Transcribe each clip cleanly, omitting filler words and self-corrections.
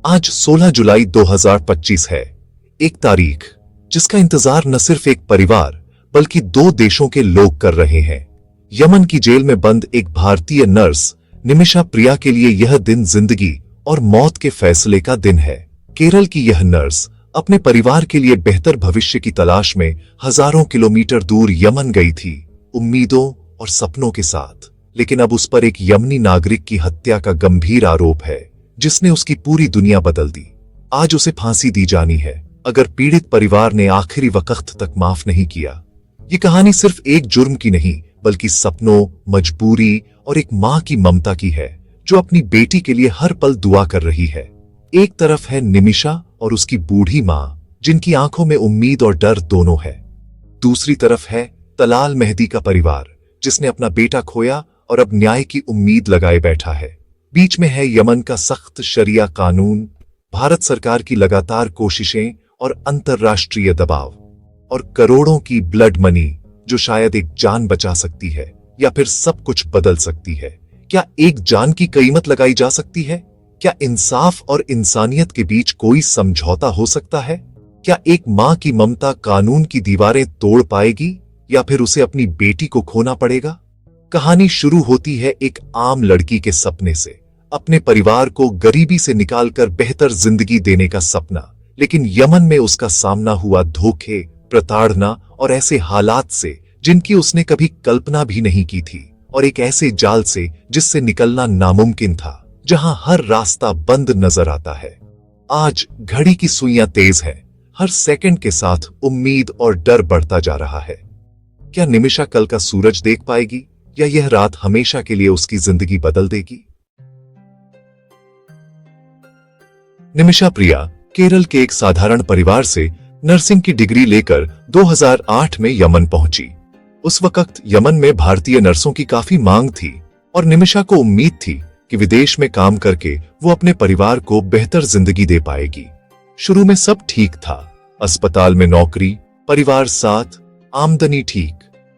आज 16 जुलाई 2025 है, एक तारीख जिसका इंतजार न सिर्फ एक परिवार बल्कि दो देशों के लोग कर रहे हैं। यमन की जेल में बंद एक भारतीय नर्स निमिषा प्रिया के लिए यह दिन जिंदगी और मौत के फैसले का दिन है। केरल की यह नर्स अपने परिवार के लिए बेहतर भविष्य की तलाश में हजारों किलोमीटर दूर यमन गई थी, उम्मीदों और सपनों के साथ। लेकिन अब उस पर एक यमनी नागरिक की हत्या का गंभीर आरोप है, जिसने उसकी पूरी दुनिया बदल दी। आज उसे फांसी दी जानी है, अगर पीड़ित परिवार ने आखिरी वक्त तक माफ नहीं किया। ये कहानी सिर्फ एक जुर्म की नहीं, बल्कि सपनों, मजबूरी और एक मां की ममता की है, जो अपनी बेटी के लिए हर पल दुआ कर रही है। एक तरफ है निमिषा और उसकी बूढ़ी मां, जिनकी आंखों में उम्मीद और डर दोनों है। दूसरी तरफ है तलाल मेहदी का परिवार, जिसने अपना बेटा खोया और अब न्याय की उम्मीद लगाए बैठा है। बीच में है यमन का सख्त शरिया कानून, भारत सरकार की लगातार कोशिशें और अंतर्राष्ट्रीय दबाव, और करोड़ों की ब्लड मनी जो शायद एक जान बचा सकती है या फिर सब कुछ बदल सकती है। क्या एक जान की कीमत लगाई जा सकती है? क्या इंसाफ और इंसानियत के बीच कोई समझौता हो सकता है? क्या एक मां की ममता कानून की दीवारें तोड़ पाएगी या फिर उसे अपनी बेटी को खोना पड़ेगा? कहानी शुरू होती है एक आम लड़की के सपने से, अपने परिवार को गरीबी से निकालकर बेहतर जिंदगी देने का सपना। लेकिन यमन में उसका सामना हुआ धोखे, प्रताड़ना और ऐसे हालात से जिनकी उसने कभी कल्पना भी नहीं की थी, और एक ऐसे जाल से जिससे निकलना नामुमकिन था, जहां हर रास्ता बंद नजर आता है। आज घड़ी की सुइयां तेज है, हर सेकंड के साथ उम्मीद और डर बढ़ता जा रहा है। क्या निमिषा कल का सूरज देख पाएगी या यह रात हमेशा के लिए उसकी जिंदगी बदल देगी? निमिषा प्रिया केरल के एक साधारण परिवार से नर्सिंग की डिग्री लेकर 2008 में यमन पहुंची। उस वक्त यमन में भारतीय नर्सों की काफी मांग थी और निमिषा को उम्मीद थी कि विदेश में काम करके वो अपने परिवार को बेहतर जिंदगी दे पाएगी। शुरू में सब ठीक था, अस्पताल में नौकरी, परिवार साथ, आमदनी ठीक।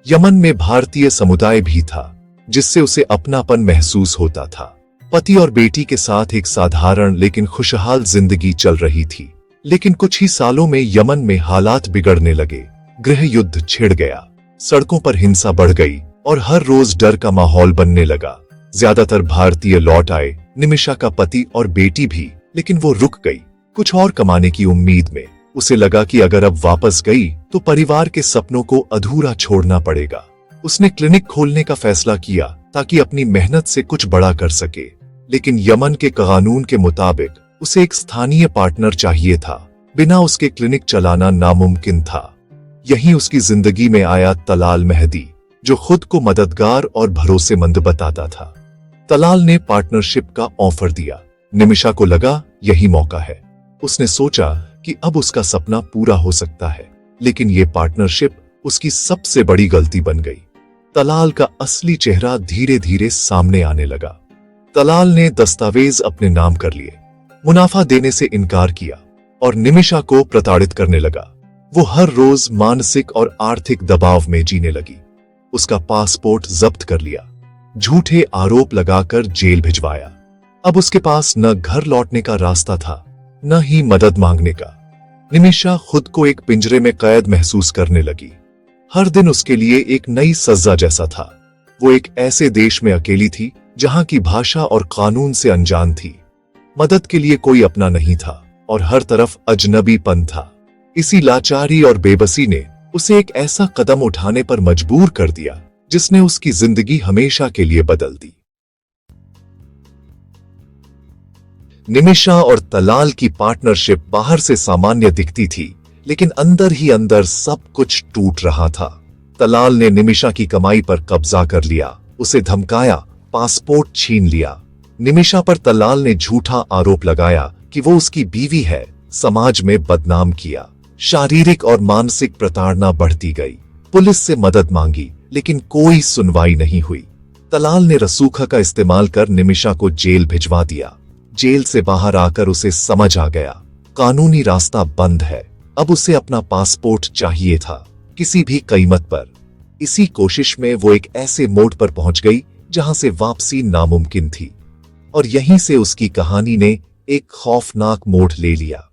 यमन में भारतीय समुदाय भी था, जिससे उसे अपनापन महसूस होता था। पति और बेटी के साथ एक साधारण लेकिन खुशहाल जिंदगी चल रही थी। लेकिन कुछ ही सालों में यमन में हालात बिगड़ने लगे। गृह युद्ध छिड़ गया, सड़कों पर हिंसा बढ़ गई और हर रोज डर का माहौल बनने लगा। ज्यादातर भारतीय लौट आए, निमिषा का पति और बेटी भी, लेकिन वो रुक गई, कुछ और कमाने की उम्मीद में। उसे लगा कि अगर अब वापस गई तो परिवार के सपनों को अधूरा छोड़ना पड़ेगा। उसने क्लिनिक खोलने का फैसला किया ताकि अपनी मेहनत से कुछ बड़ा कर सके। लेकिन यमन के कानून के मुताबिक उसे एक स्थानीय पार्टनर चाहिए था, बिना उसके क्लिनिक चलाना नामुमकिन था। यहीं उसकी जिंदगी में आया तलाल मेहदी, जो खुद को मददगार और भरोसेमंद बताता था। तलाल ने पार्टनरशिप का ऑफर दिया। निमिषा को लगा यही मौका है। उसने सोचा कि अब उसका सपना पूरा हो सकता है। लेकिन यह पार्टनरशिप उसकी सबसे बड़ी गलती बन गई। तलाल का असली चेहरा धीरे धीरे सामने आने लगा। तलाल ने दस्तावेज अपने नाम कर लिए, मुनाफा देने से इनकार किया और निमिषा को प्रताड़ित करने लगा। वो हर रोज मानसिक और आर्थिक दबाव में जीने लगी। उसका पासपोर्ट जब्त कर लिया, झूठे आरोप लगाकर जेल भिजवाया। अब उसके पास न घर लौटने का रास्ता था, न ही मदद मांगने का। निमिषा खुद को एक पिंजरे में कैद महसूस करने लगी। हर दिन उसके लिए एक नई सजा जैसा था। वो एक ऐसे देश में अकेली थी जहां की भाषा और कानून से अनजान थी। मदद के लिए कोई अपना नहीं था और हर तरफ अजनबीपन था। इसी लाचारी और बेबसी ने उसे एक ऐसा कदम उठाने पर मजबूर कर दिया जिसने उसकी जिंदगी हमेशा के लिए बदल दी। निमिषा और तलाल की पार्टनरशिप बाहर से सामान्य दिखती थी, लेकिन अंदर ही अंदर सब कुछ टूट रहा था। तलाल ने निमिषा की कमाई पर कब्जा कर लिया, उसे धमकाया, पासपोर्ट छीन लिया। निमिषा पर तलाल ने झूठा आरोप लगाया कि वो उसकी बीवी है, समाज में बदनाम किया। शारीरिक और मानसिक प्रताड़ना बढ़ती गई। पुलिस से मदद मांगी, लेकिन कोई सुनवाई नहीं हुई। तलाल ने रसूखा का इस्तेमाल कर निमिषा को जेल भिजवा दिया। जेल से बाहर आकर उसे समझ आ गया, कानूनी रास्ता बंद है। अब उसे अपना पासपोर्ट चाहिए था, किसी भी कीमत पर। इसी कोशिश में वो एक ऐसे मोड़ पर पहुंच गई जहां से वापसी नामुमकिन थी। और यहीं से उसकी कहानी ने एक खौफनाक मोड़ ले लिया।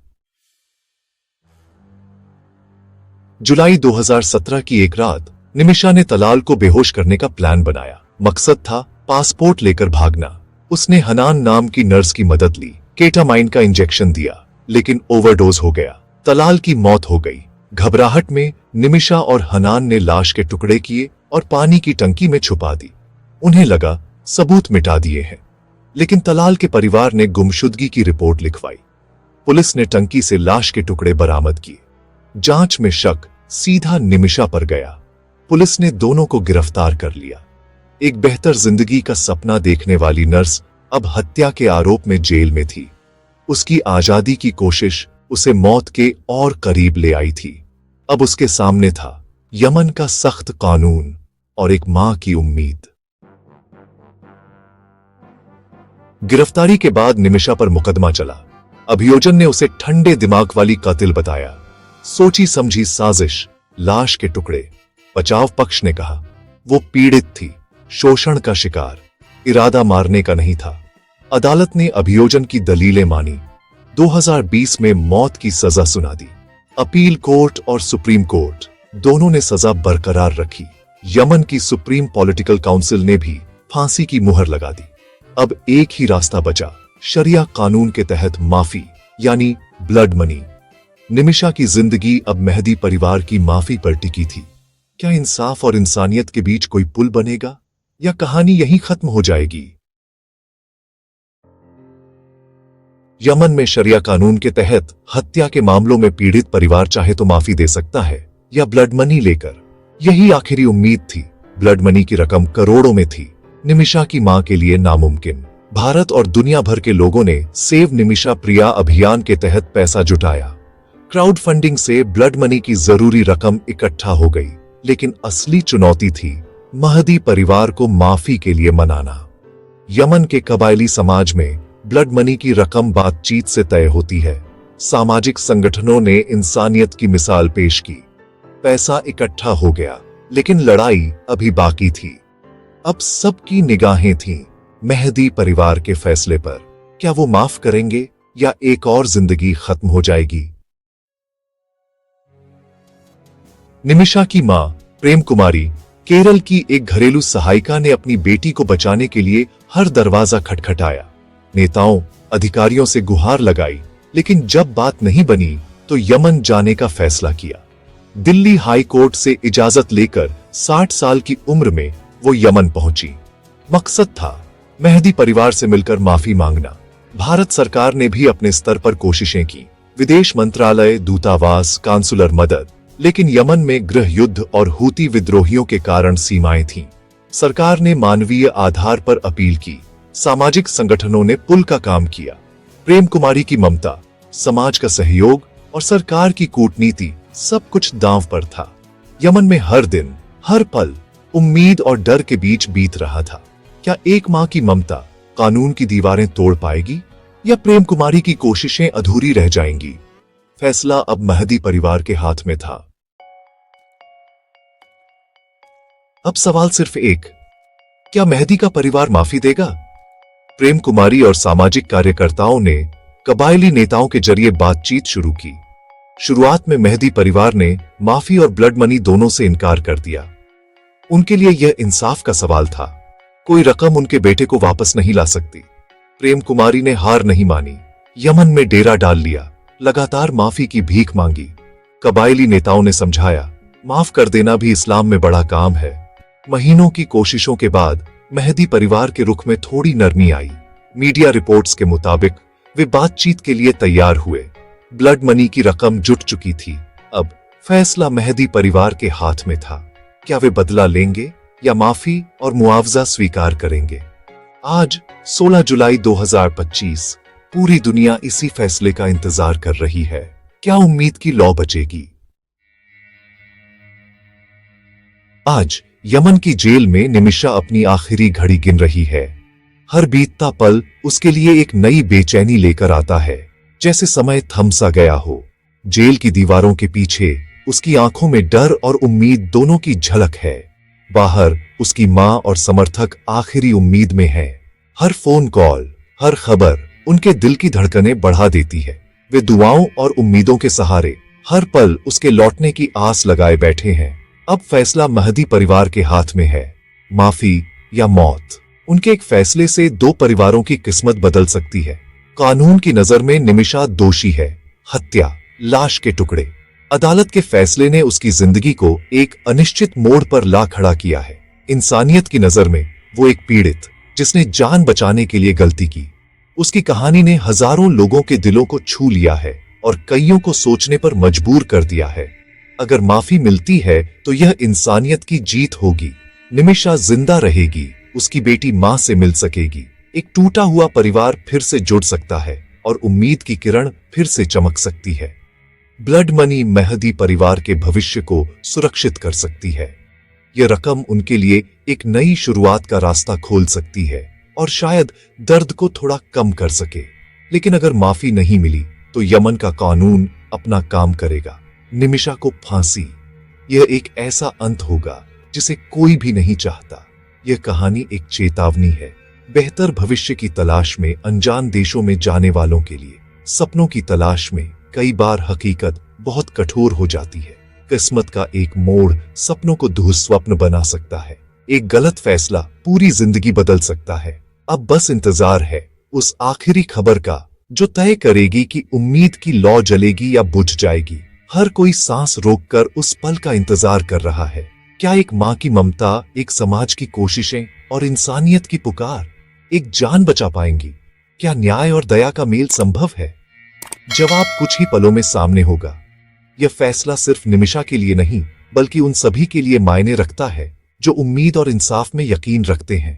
जुलाई 2017 की एक रात निमिषा ने तलाल को बेहोश करने का प्लान बनाया। मकसद था पासपोर्ट लेकर भागना। उसने हनान नाम की नर्स की मदद ली, केटामाइन का इंजेक्शन दिया, लेकिन ओवरडोज हो गया। तलाल की मौत हो गई। घबराहट में निमिषा और हनान ने लाश के टुकड़े किए और पानी की टंकी में छुपा दी। उन्हें लगा सबूत मिटा दिए हैं, लेकिन तलाल के परिवार ने गुमशुदगी की रिपोर्ट लिखवाई। पुलिस ने टंकी से लाश के टुकड़े बरामद किए। जांच में शक सीधा निमिषा पर गया। पुलिस ने दोनों को गिरफ्तार कर लिया। एक बेहतर जिंदगी का सपना देखने वाली नर्स अब हत्या के आरोप में जेल में थी। उसकी आजादी की कोशिश उसे मौत के और करीब ले आई थी। अब उसके सामने था यमन का सख्त कानून और एक मां की उम्मीद। गिरफ्तारी के बाद निमिषा पर मुकदमा चला। अभियोजन ने उसे ठंडे दिमाग वाली कातिल बताया। सोची समझी साजिश, लाश के टुकड़े। बचाव पक्ष ने कहा वो पीड़ित थी, शोषण का शिकार, इरादा मारने का नहीं था। अदालत ने अभियोजन की दलीलें मानी। 2020 में मौत की सजा सुना दी। अपील कोर्ट और सुप्रीम कोर्ट दोनों ने सजा बरकरार रखी। यमन की सुप्रीम पॉलिटिकल काउंसिल ने भी फांसी की मुहर लगा दी। अब एक ही रास्ता बचा, शरिया कानून के तहत माफी, यानी ब्लड मनी। निमिषा की जिंदगी अब मेहदी परिवार की माफी पर टिकी थी। क्या इंसाफ और इंसानियत के बीच कोई पुल बनेगा, या कहानी यहीं खत्म हो जाएगी? यमन में शरिया कानून के तहत हत्या के मामलों में पीड़ित परिवार चाहे तो माफी दे सकता है या ब्लड मनी लेकर। यही आखिरी उम्मीद थी। ब्लड मनी की रकम करोड़ों में थी, निमिषा की मां के लिए नामुमकिन। भारत और दुनिया भर के लोगों ने सेव निमिषा प्रिया अभियान के तहत पैसा जुटाया। क्राउड फंडिंग से ब्लड मनी की जरूरी रकम इकट्ठा हो गई, लेकिन असली चुनौती थी महदी परिवार को माफी के लिए मनाना। यमन के कबायली समाज में ब्लड मनी की रकम बातचीत से तय होती है। सामाजिक संगठनों ने इंसानियत की मिसाल पेश की। पैसा इकट्ठा हो गया, लेकिन लड़ाई अभी बाकी थी। अब सबकी निगाहें थीं मेहदी परिवार के फैसले पर। क्या वो माफ करेंगे या एक और जिंदगी खत्म हो जाएगी? निमिषा की मां प्रेम कुमारी केरल की एक घरेलू सहायिका ने अपनी बेटी को बचाने के लिए हर दरवाजा खटखटाया। नेताओं, अधिकारियों से गुहार लगाई, लेकिन जब बात नहीं बनी तो यमन जाने का फैसला किया। दिल्ली हाई कोर्ट से इजाजत लेकर 60 साल की उम्र में वो यमन पहुंची। मकसद था मेहदी परिवार से मिलकर माफी मांगना। भारत सरकार ने भी अपने स्तर पर कोशिशें की, विदेश मंत्रालय, दूतावास, कांसुलर मदद, लेकिन यमन में गृह युद्ध और हूती विद्रोहियों के कारण सीमाएं थीं। सरकार ने मानवीय आधार पर अपील की, सामाजिक संगठनों ने पुल का काम किया। प्रेम कुमारी की ममता, समाज का सहयोग और सरकार की कूटनीति, सब कुछ दांव पर था। यमन में हर दिन, हर पल उम्मीद और डर के बीच बीत रहा था। क्या एक मां की ममता कानून की दीवारें तोड़ पाएगी, या प्रेम कुमारी की कोशिशें अधूरी रह जाएंगी? फैसला अब मेहदी परिवार के हाथ में था। अब सवाल सिर्फ एक, क्या मेहदी का परिवार माफी देगा? प्रेम कुमारी और सामाजिक कार्यकर्ताओं ने कबायली नेताओं के जरिए बातचीत शुरू की। शुरुआत में मेहदी परिवार ने माफी और ब्लड मनी दोनों से इनकार कर दिया। उनके लिए यह इंसाफ का सवाल था। कोई रकम उनके बेटे को वापस नहीं ला सकती। प्रेम कुमारी ने हार नहीं मानी, यमन में डेरा डाल लिया, लगातार माफी की भीख मांगी। कबायली नेताओं ने समझाया, माफ कर देना भी इस्लाम में बड़ा काम है। महीनों की कोशिशों के बाद मेहदी परिवार के रुख में थोड़ी नरमी आई। मीडिया रिपोर्ट्स के मुताबिक वे बातचीत के लिए तैयार हुए। ब्लड मनी की रकम जुट चुकी थी। अब फैसला मेहदी परिवार के हाथ में था। क्या वे बदला लेंगे या माफी और मुआवजा स्वीकार करेंगे? आज 16 जुलाई 2025 पूरी दुनिया इसी फैसले का इंतजार कर रही है। क्या उम्मीद की लौ बचेगी? आज यमन की जेल में निमिषा अपनी आखिरी घड़ी गिन रही है। हर बीतता पल उसके लिए एक नई बेचैनी लेकर आता है, जैसे समय थम सा गया हो। जेल की दीवारों के पीछे उसकी आंखों में डर और उम्मीद दोनों की झलक है। बाहर उसकी मां और समर्थक आखिरी उम्मीद में हैं। हर फोन कॉल, हर खबर, उनके दिल की धड़कनें बढ़ा देती है। वे दुआओं और उम्मीदों के सहारे हर पल उसके लौटने की आस लगाए बैठे हैं। अब फैसला महदी परिवार के हाथ में है, माफी या मौत। उनके एक फैसले से दो परिवारों की किस्मत बदल सकती है। कानून की नजर में निमिषा दोषी है, हत्या, लाश के टुकड़े। अदालत के फैसले ने उसकी जिंदगी को एक अनिश्चित मोड़ पर ला खड़ा किया है। इंसानियत की नजर में वो एक पीड़ित जिसने जान बचाने के लिए गलती की। उसकी कहानी ने हजारों लोगों के दिलों को छू लिया है और कईयों को सोचने पर मजबूर कर दिया है। अगर माफी मिलती है तो यह इंसानियत की जीत होगी। निमिषा जिंदा रहेगी, उसकी बेटी मां से मिल सकेगी, एक टूटा हुआ परिवार फिर से जुड़ सकता है और उम्मीद की किरण फिर से चमक सकती है। ब्लड मनी मेहदी परिवार के भविष्य को सुरक्षित कर सकती है। यह रकम उनके लिए एक नई शुरुआत का रास्ता खोल सकती है और शायद दर्द को थोड़ा कम कर सके। लेकिन अगर माफी नहीं मिली तो यमन का कानून अपना काम करेगा। निमिषा को फांसी, यह एक ऐसा अंत होगा जिसे कोई भी नहीं चाहता। यह कहानी एक चेतावनी है, बेहतर भविष्य की तलाश में अनजान देशों में जाने वालों के लिए। सपनों की तलाश में कई बार हकीकत बहुत कठोर हो जाती है। किस्मत का एक मोड़ सपनों को दुःस्वप्न बना सकता है। एक गलत फैसला पूरी जिंदगी बदल सकता है। अब बस इंतजार है उस आखिरी खबर का जो तय करेगी कि उम्मीद की लौ जलेगी या बुझ जाएगी। हर कोई सांस रोककर उस पल का इंतजार कर रहा है। क्या एक मां की ममता, एक समाज की कोशिशें और इंसानियत की पुकार एक जान बचा पाएंगी? क्या न्याय और दया का मेल संभव है? जवाब कुछ ही पलों में सामने होगा। यह फैसला सिर्फ निमिषा के लिए नहीं बल्कि उन सभी के लिए मायने रखता है जो उम्मीद और इंसाफ में यकीन रखते हैं।